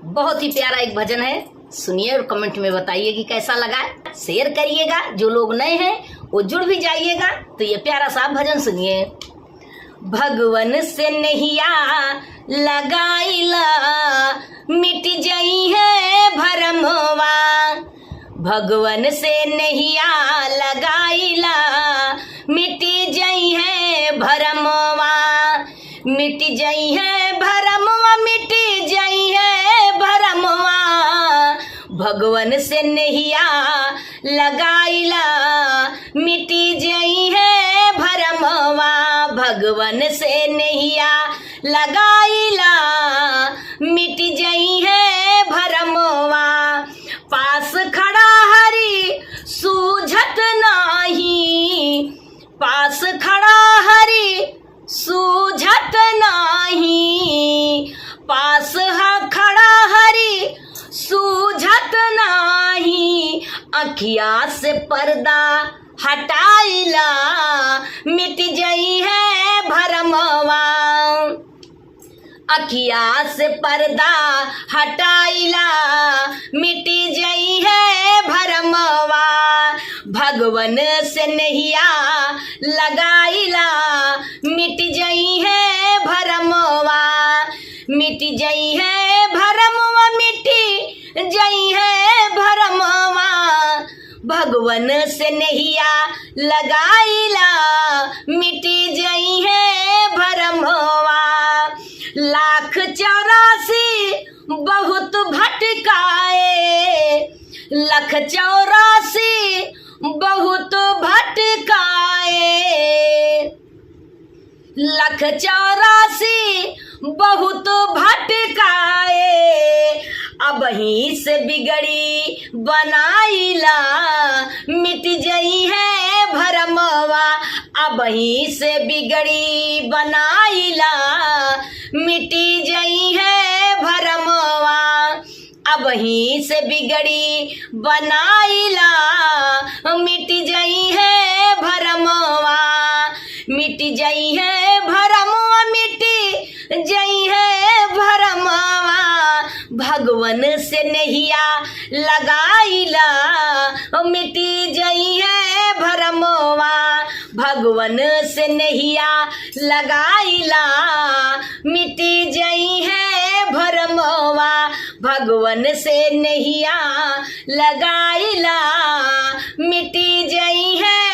बहुत ही प्यारा एक भजन है, सुनिए और कमेंट में बताइए कि कैसा लगा। शेयर करिएगा, जो लोग नए हैं वो जुड़ भी जाइएगा। तो ये प्यारा सा भजन सुनिए। भगवन से नैया लगाइला मिट जाई है भरमवा, भगवन से नैया लगाइला मिट जाई है भरमवा, मिट जाई है भरमवा, मिट जाई है भरमवा, भगवन से नैया लगाइला मिटी जाई है भरमवा, भगवन से नैया लगाइला मिटी जाई है भरमवा। पास खड़ा हरि सूझत नाही, पास खड़ा हरि सूझत नाही, पास खड़ा हरि सूझत नाही, अखिया से पर्दा हटाइला मिट जाई है भरमवा, अखिया से पर्दा हटाइला मिट जाई है भरमवा, भगवन से नैया लगाइला मिट जाई है भरमवा, मिट जाई है भरमवा, मिट जाई है भरमवा, भगवन से नैया लगाइला मिट जाई है भरमवा। लाख 84 बहुत भटकाए, लाख 84 बहुत भटकाए, लाख 84 बहुत भटकाए, अब ही से बिगड़ी बनाइला मिट जाई है भरमवा, अब ही से बिगड़ी बनाइला मिटी जाई है भरमवा, अब ही से बिगड़ी बनाइला मिट जाई है भरमवा, मिट जाई है भरमवा, मिट जाई है भरमवा, भगवन से नैया लगाइला मिट जाई है भरमवा, भगवन से नैया लगाइला मिट जाई है भरमवा, भगवन से नैया लगाइला मिट जाई है